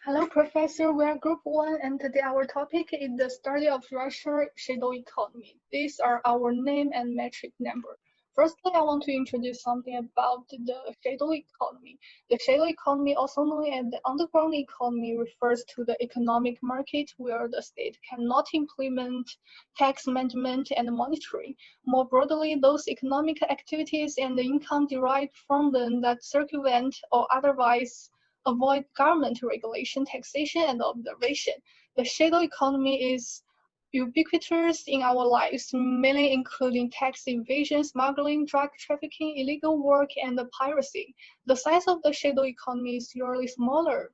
Hello, Professor. We are Group 1, and today our topic is the study of Russia's shadow economy. These are our name and metric number. Firstly, I want to introduce something about the shadow economy. The shadow economy, also known as the underground economy, refers to the economic market where the state cannot implement tax management and monitoring. More broadly, those economic activities and the income derived from them that circumvent or otherwise avoid government regulation, taxation, and observation. The shadow economy is ubiquitous in our lives, mainly including tax evasion, smuggling, drug trafficking, illegal work, and piracy. The size of the shadow economy is usually smaller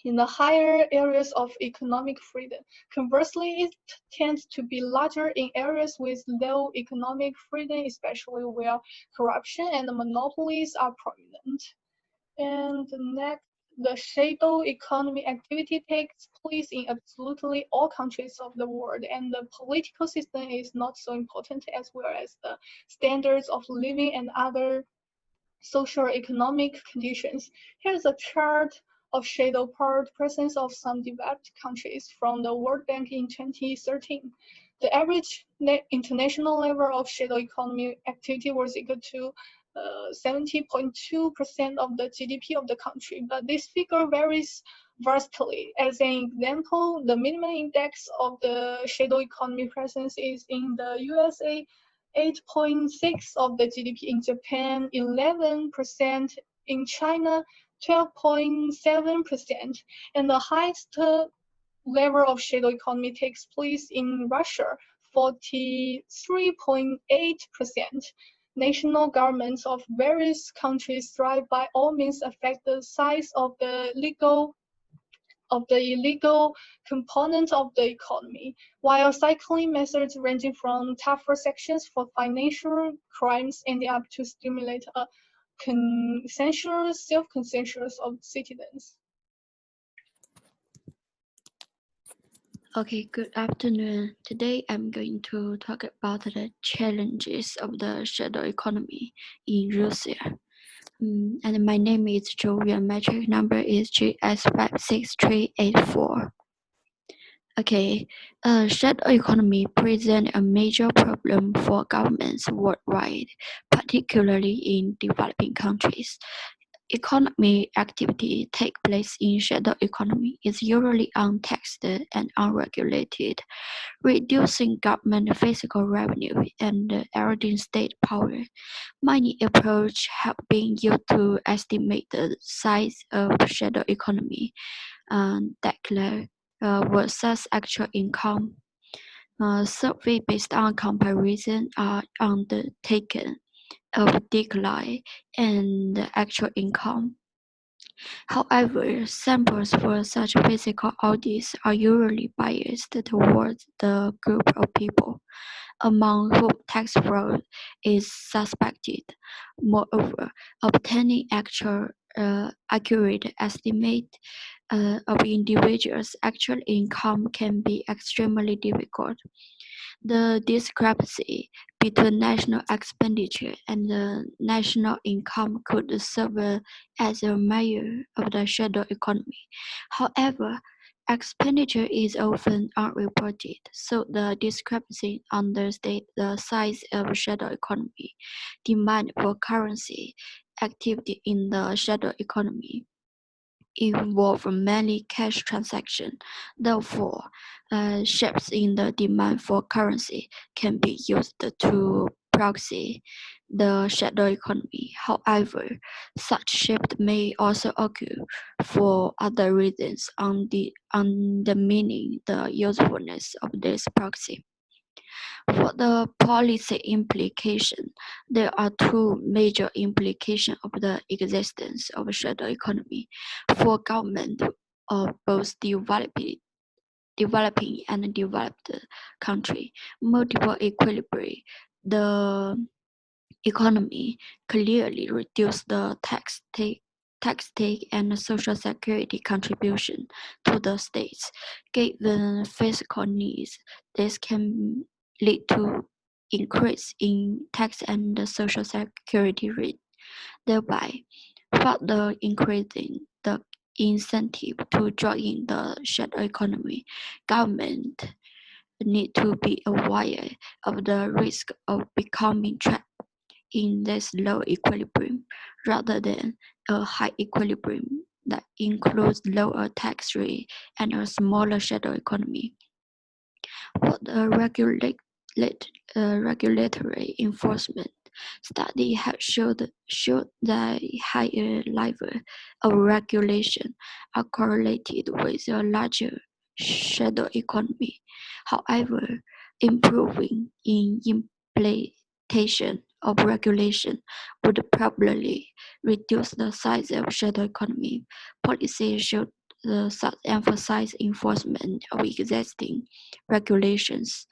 in the higher areas of economic freedom. Conversely, it tends to be larger in areas with low economic freedom, especially where corruption and monopolies are prominent. And next, the shadow economy activity takes place in absolutely all countries of the world, and the political system is not so important as well as the standards of living and other social economic conditions. Here's a chart of shadow part presence of some developed countries from the World Bank in 2013. The average international level of shadow economy activity was equal to 70.2% of the GDP of the country, but this figure varies vastly. As an example, the minimum index of the shadow economy presence is in the USA 8.6 of the GDP, in Japan 11%, in China 12.7%, and the highest level of shadow economy takes place in Russia, 43.8%. National governments of various countries strive by all means affect the size of the illegal component of the economy, while cycling methods ranging from tougher sections for financial crimes ending up to stimulate a consensus, self-consensus of citizens. Okay, good afternoon. Today I'm going to talk about the challenges of the shadow economy in Russia. And my name is Joey, and metric number is GS56384. Okay, shadow economy present a major problem for governments worldwide, particularly in developing countries. Economic activity take place in shadow economy is usually untaxed and unregulated, reducing government fiscal revenue and eroding state power. Many approaches have been used to estimate the size of shadow economy, declare versus actual income. Survey based on comparison are undertaken of decline and actual income. However, samples for such physical audits are usually biased towards the group of people among whom tax fraud is suspected. Moreover, obtaining actual accurate estimate of individuals' actual income can be extremely difficult. The discrepancy between national expenditure and the national income could serve as a measure of the shadow economy. However, expenditure is often unreported, so the discrepancy understates the size of shadow economy. Demand for currency activity in the shadow economy involve many cash transactions. Therefore, shifts in the demand for currency can be used to proxy the shadow economy. However, such shift may also occur for other reasons undermining the usefulness of this proxy. For the policy implication, there are two major implications of the existence of a shadow economy. For government of both developing and developed country, multiple equilibria, the economy clearly reduce the tax take and social security contribution to the states. Given fiscal needs, this can lead to increase in tax and social security rate, thereby further increasing the incentive to join the shadow economy. Government need to be aware of the risk of becoming trapped in this low equilibrium rather than a high equilibrium that includes lower tax rate and a smaller shadow economy. For the regulatory enforcement, study have showed that higher level of regulation are correlated with a larger shadow economy. However, improving in implementation of regulation would probably reduce the size of shadow economy. Policy should thus emphasize enforcement of existing regulations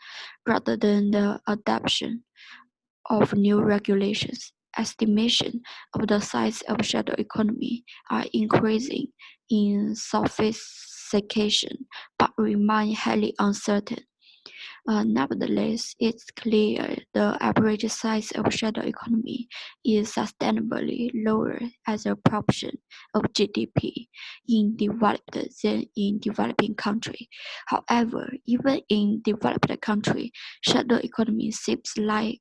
rather than the adoption of new regulations. Estimation of the size of shadow economy are increasing in sophistication but remain highly uncertain. Nevertheless, it's clear the average size of shadow economy is sustainably lower as a proportion of GDP in developed than in developing countries. However, even in developed countries, shadow economy seems like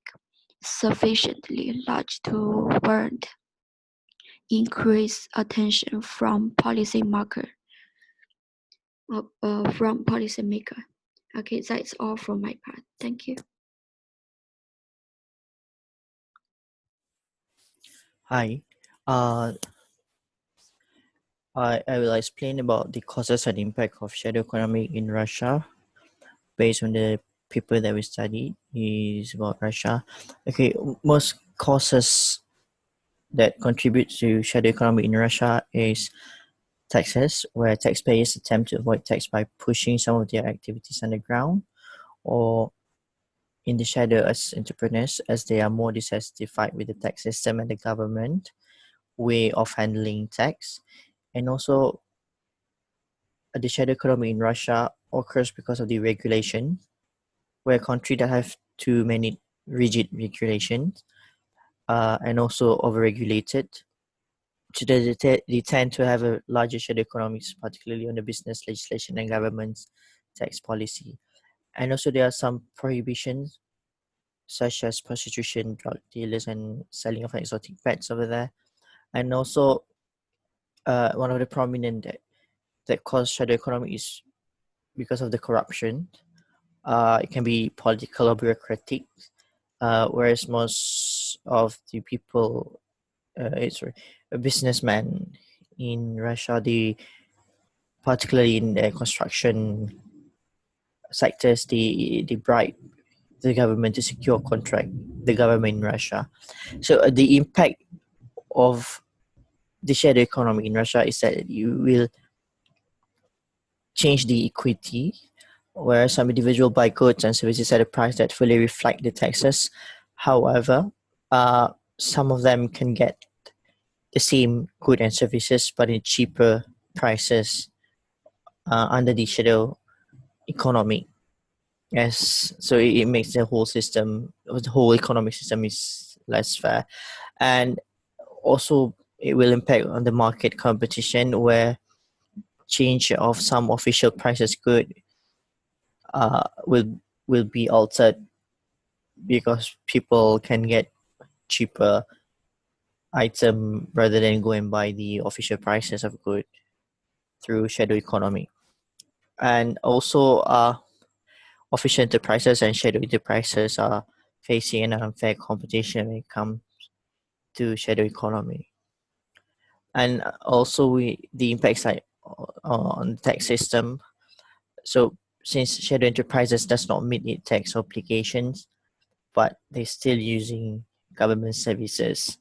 sufficiently large to warrant increased attention from policymakers. Okay, that's all from my part. Thank you. Hi. Uh, I will explain about the causes and impact of shadow economy in Russia based on the paper that we studied is about Russia. Okay, most causes that contribute to shadow economy in Russia is taxes, where taxpayers attempt to avoid tax by pushing some of their activities underground or in the shadow as entrepreneurs, as they are more dissatisfied with the tax system and the government way of handling tax. And also, the shadow economy in Russia occurs because of the regulation, where a country that have too many rigid regulations and also overregulated, so they tend to have a larger shadow economies, particularly on the business legislation and government's tax policy. And also there are some prohibitions such as prostitution, drug dealers, and selling of exotic pets over there. And also one of the prominent that cause shadow economy is because of the corruption. It can be political or bureaucratic, whereas most of the people, a businessman in Russia, particularly in the construction sectors, they bribe the government to secure contract the government in Russia. So the impact of the shadow economy in Russia is that you will change the equity, where some individual buy goods and services at a price that fully reflect the taxes. However, some of them can get the same good and services but in cheaper prices under the shadow economy. Yes, so it makes the whole system, the whole economic system is less fair, and also it will impact on the market competition, where change of some official prices good will be altered because people can get cheaper item rather than go and buy the official prices of good through shadow economy. And also official enterprises and shadow enterprises are facing an unfair competition when it comes to shadow economy. And also the impacts like on the tax system. So since shadow enterprises does not meet its tax obligations, but they're still using government services,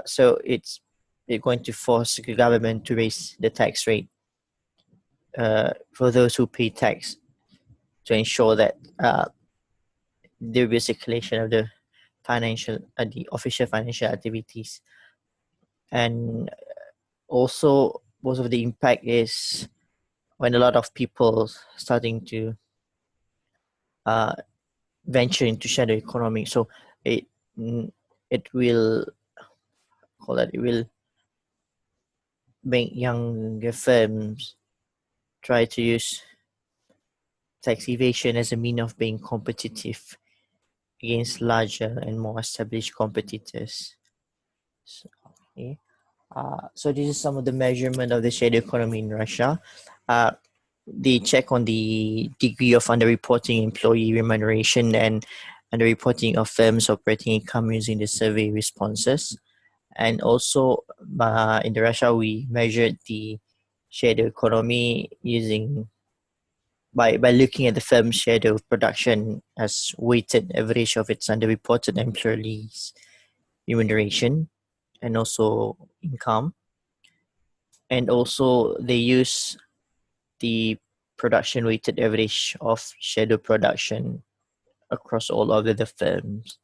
so they're going to force the government to raise the tax rate for those who pay tax, to ensure that there will be a circulation of the the official financial activities. And also most of the impact is when a lot of people starting to venture into shadow economy. So it it will call that it will younger firms try to use tax evasion as a means of being competitive against larger and more established competitors. So, okay. So this is some of the measurement of the shadow economy in Russia. They check on the degree of underreporting employee remuneration and underreporting of firms operating income using the survey responses. And also in Russia, we measured the shadow economy using by looking at the firm's shadow production as weighted average of its underreported employees' remuneration and also income. And also they use the production weighted average of shadow production across all of the firms.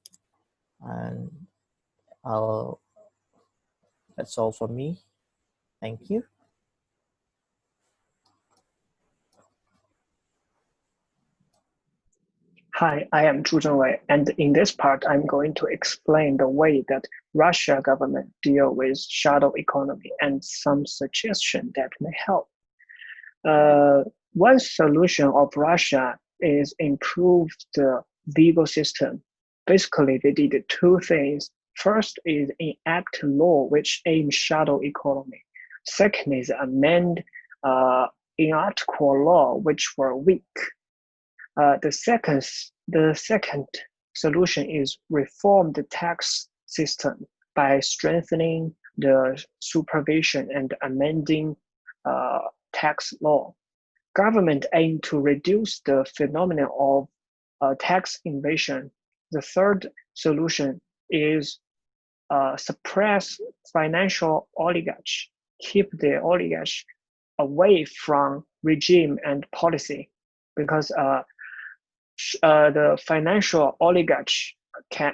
And that's all for me. Thank you. Hi, I am Zhu Zhengwei, and in this part, I'm going to explain the way that Russia government deal with shadow economy and some suggestion that may help. One solution of Russia is improve the legal system. Basically, they did two things. First is enact law which aims shadow economy. Second is amend enact core law which were weak. The second solution is reform the tax system by strengthening the supervision and amending tax law. Government aim to reduce the phenomenon of tax evasion. The third solution is suppress financial oligarchy, keep the oligarchy away from regime and policy, because the financial oligarchy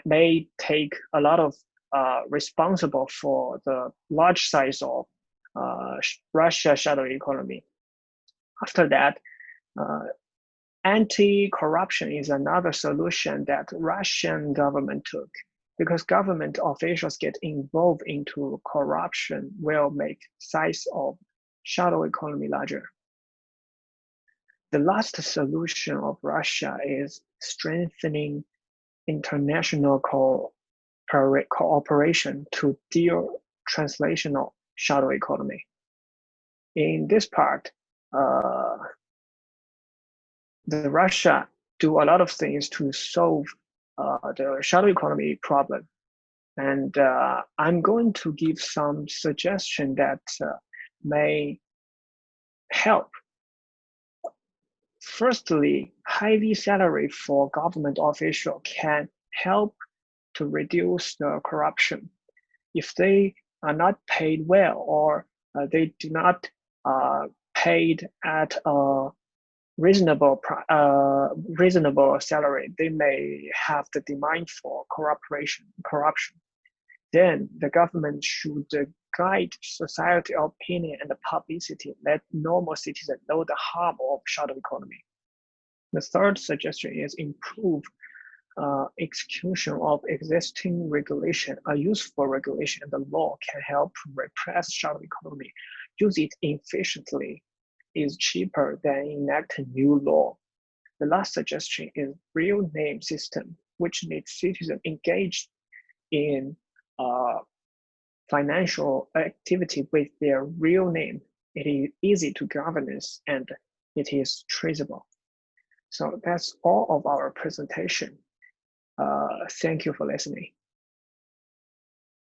may take a lot of responsible for the large size of Russia shadow economy. After that, anti-corruption is another solution that Russian government took, because government officials get involved into corruption will make size of shadow economy larger. The last solution of Russia is strengthening international cooperation to deal translational shadow economy. In this part, the Russia do a lot of things to solve the shadow economy problem. And I'm going to give some suggestion that may help. Firstly, highly salary for government official can help to reduce the corruption. If they are not paid well, or they do not paid at a reasonable salary, they may have the demand for corruption. Then the government should guide society opinion and publicity, let normal citizens know the harm of shadow economy. The third suggestion is improve execution of existing regulation. A useful regulation and the law can help repress shadow economy. Use it efficiently is cheaper than enact a new law. The last suggestion is real name system, which makes citizens engaged in financial activity with their real name. It is easy to governance and it is traceable. So that's all of our presentation. Thank you for listening.